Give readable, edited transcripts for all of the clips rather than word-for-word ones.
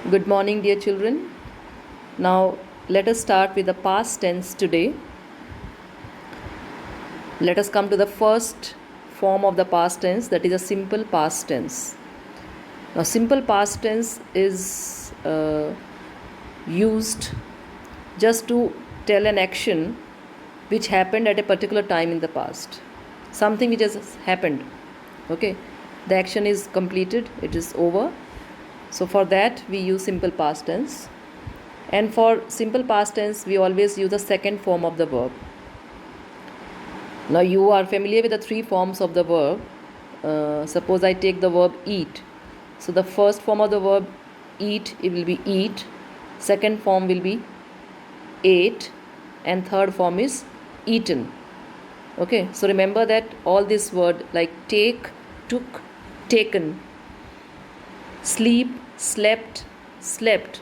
Good morning, dear children. Now, let us start with the past tense today. Let us come to the first form of the past tense, that is a simple past tense. Now, simple past tense is used just to tell an action which happened at a particular time in the past. Something which has happened. Okay, the action is completed, it is over. So, for that, we use simple past tense. And for simple past tense, we always use the second form of the verb. Now, you are familiar with the three forms of the verb. Suppose I take the verb eat. So, the first form of the verb eat, it will be eat. Second form will be ate. And third form is eaten. Okay, so remember that all this word like take, took, taken, sleep, slept, slept.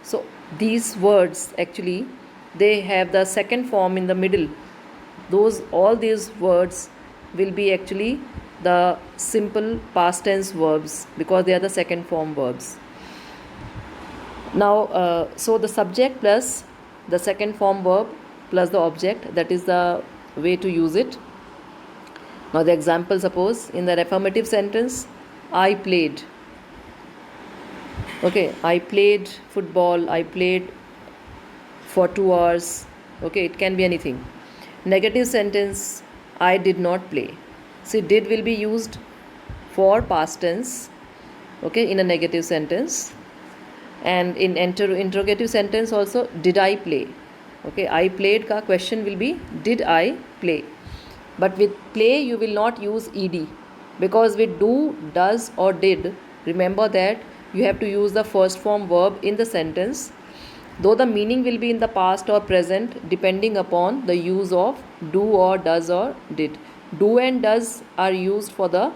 So these words actually they have the second form in the middle. All these words will be actually the simple past tense verbs because they are the second form verbs. Now, so the subject plus the second form verb plus the object, that is the way to use it. Now the example, suppose in the affirmative sentence, I played. Okay, I played football, I played for 2 hours. Okay, it can be anything. Negative sentence, I did not play. See, did will be used for past tense, okay, in a negative sentence. And in interrogative sentence also, did I play? Okay, I played ka question will be, did I play? But with play, you will not use ed, because with do, does, or did, remember that you have to use the first form verb in the sentence, though the meaning will be in the past or present depending upon the use of do or does or did. Do and does are used for the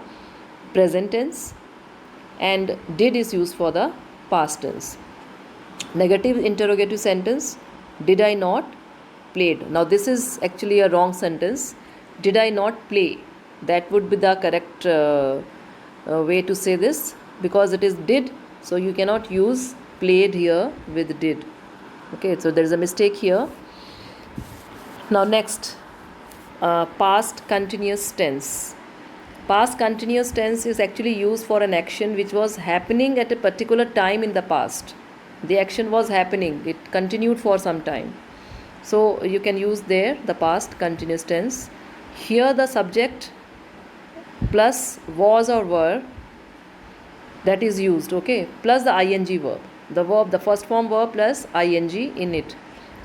present tense and did is used for the past tense. Negative interrogative sentence, did I not played? Now this is actually a wrong sentence. Did I not play? That would be the correct way to say this, because it is did, so you cannot use played here with did. Okay, so there is a mistake here. Now next, past continuous tense. Past continuous tense is actually used for an action which was happening at a particular time in the past. The action was happening, it continued for some time. So you can use there the past continuous tense. Here the subject plus was or were, that is used, okay, plus the ing verb. The first form verb plus ing in it,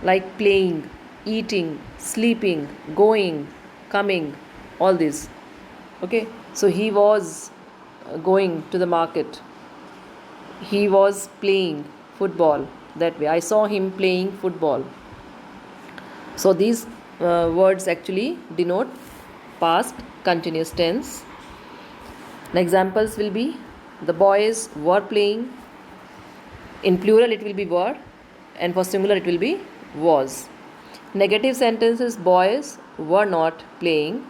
like playing, eating, sleeping, going, coming, all this. Okay, so he was going to the market, he was playing football, that way I saw him playing football. So these words actually denote past continuous tense. The examples will be, the boys were playing. In plural it will be were, and for singular it will be was. Negative sentences, boys were not playing.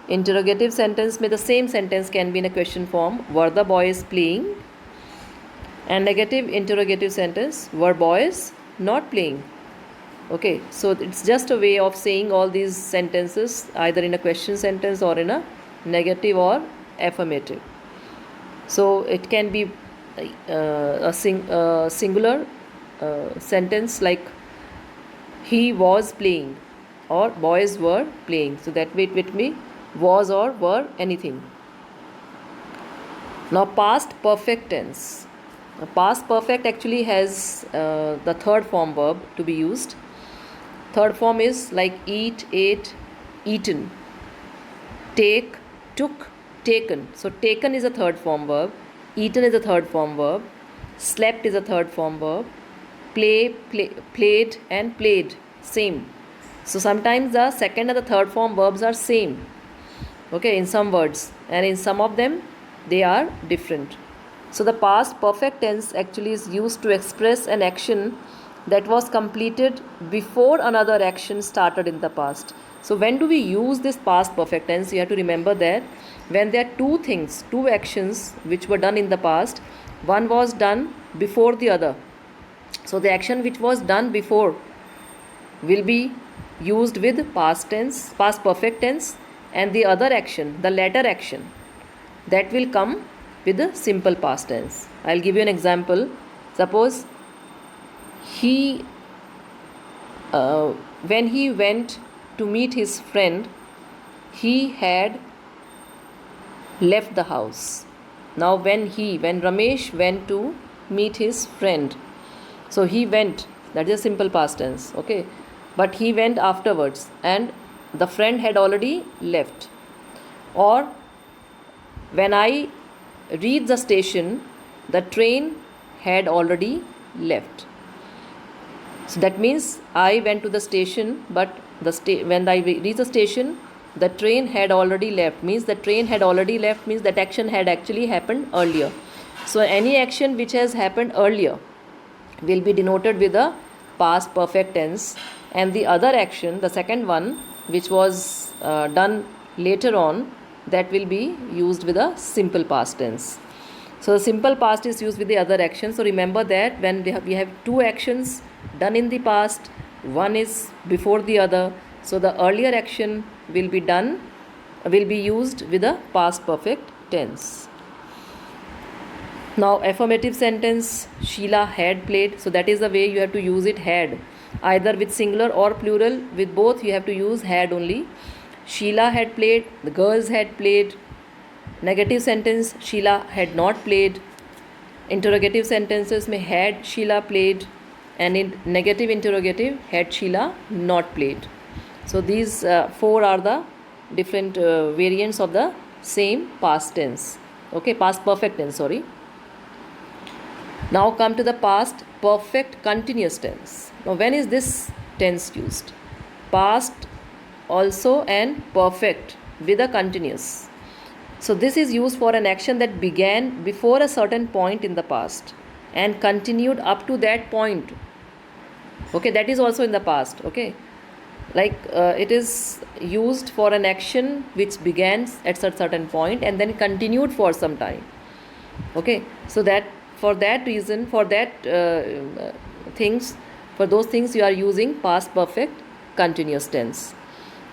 Interrogative sentence में the same sentence can be in a question form, were the boys playing? And negative interrogative sentence, were boys not playing? Okay, so it's just a way of saying all these sentences either in a question sentence or in a negative or affirmative. So it can be a singular sentence like he was playing or boys were playing. So that way it will be was or were anything. Now past perfect tense. Past perfect actually has the third form verb to be used. Third form is like eat, ate, eaten, take, took, taken. So taken is a third form verb, eaten is a third form verb, slept is a third form verb, played and played, same. So sometimes the second and the third form verbs are same, okay, in some words, and in some of them they are different. So the past perfect tense actually is used to express an action that was completed before another action started in the past. So when do we use this past perfect tense? You have to remember that when there are two actions which were done in the past, One was done before the other. So the action which was done before will be used with past tense, past perfect tense, and the other action, the latter action, that will come with the simple past tense. I'll give you an example. Suppose he, when he went to meet his friend, he had left the house. Now when Ramesh went to meet his friend, so he went, that is a simple past tense, okay, but he went afterwards and the friend had already left. Or when I reached the station, the train had already left. So that means I went to the station, but when I reached the station, the train had already left. Means the train had already left means that action had actually happened earlier. So any action which has happened earlier will be denoted with a past perfect tense, and the other action, the second one, which was done later on, that will be used with a simple past tense. So the simple past is used with the other action. So remember that when we have two actions done in the past, one is before the other. So the earlier action will be used with a past perfect tense. Now affirmative sentence, Sheila had played. So that is the way you have to use it, had. Either with singular or plural, with both you have to use had only. Sheila had played, the girls had played. Negative sentence, Sheila had not played. Interrogative sentences may had Sheila played, and in negative interrogative, had Sheila not played. So these four are the different variants of the same past tense. Okay, past perfect tense, sorry. Now come to the past perfect continuous tense. Now when is this tense used? Past also and perfect with a continuous. So this is used for an action that began before a certain point in the past and continued up to that point. Okay, that is also in the past. Okay, like it is used for an action which began at a certain point and then continued for some time. Okay, so that for that reason, for that for those things you are using past perfect continuous tense.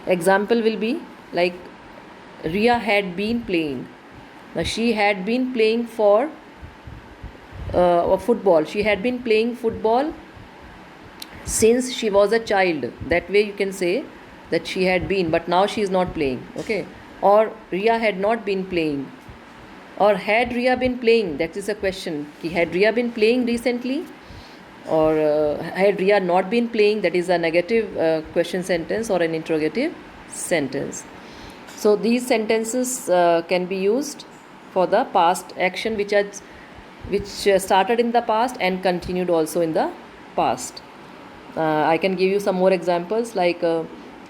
Example will be like Ria had been playing. Now she had been playing for football. She had been playing football since she was a child. That way you can say that she had been, but now she is not playing. Okay, or Ria had not been playing. Or had Ria been playing? That is a question. Had Ria been playing recently? Or had Ria not been playing? That is a negative question sentence or an interrogative sentence. So these sentences can be used for the past action which started in the past and continued also in the past. I can give you some more examples like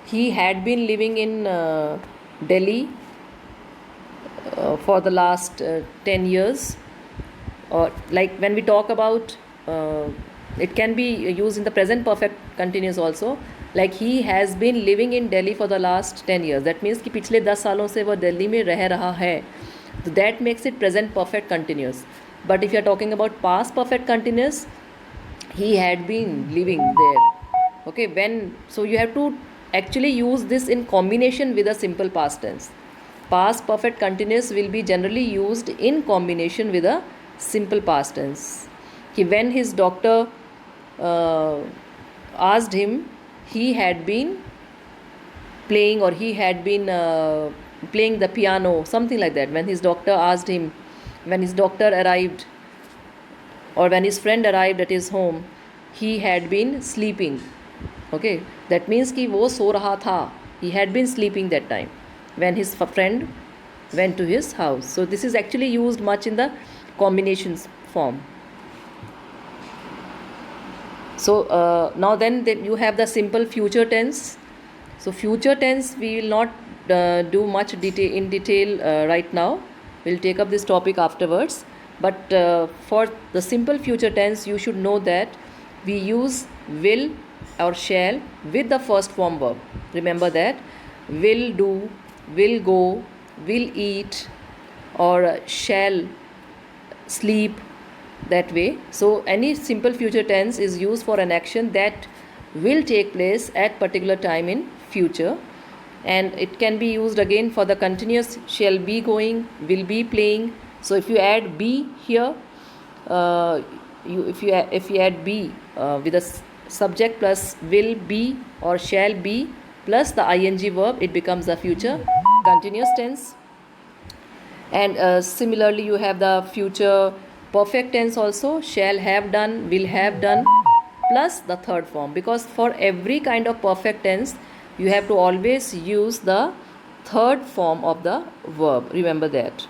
he had been living in Delhi for the last 10 years. Or like when we talk about it can be used in the present perfect continuous also, like he has been living in Delhi for the last 10 years. That means कि पिछले 10 सालों से वो दिल्ली में रह रहा है. So that makes it present perfect continuous. But if you are talking about past perfect continuous, he had been living there. Okay, so you have to actually use this in combination with a simple past tense. Past perfect continuous will be generally used in combination with a simple past tense. When his doctor asked him, he had been playing or he had been playing the piano, something like that. When his doctor asked him, when his doctor arrived or when his friend arrived at his home, he had been sleeping. Okay, that means कि वो सो रहा था. He had been sleeping that time when his friend went to his house. So this is actually used much in the combinations form. So now then you have the simple future tense. So future tense we will not do much in detail right now. We'll take up this topic afterwards. But for the simple future tense, you should know that we use will or shall with the first form verb. Remember that. Will do, will go, will eat, or shall sleep, that way. So any simple future tense is used for an action that will take place at particular time in future, and it can be used again for the continuous shall be going, will be playing. So if you add be here, if you add be with a subject plus will be or shall be plus the ing verb, it becomes the future continuous tense. And similarly you have the future perfect tense also, shall have done, will have done plus the third form, because for every kind of perfect tense you have to always use the third form of the verb, remember that.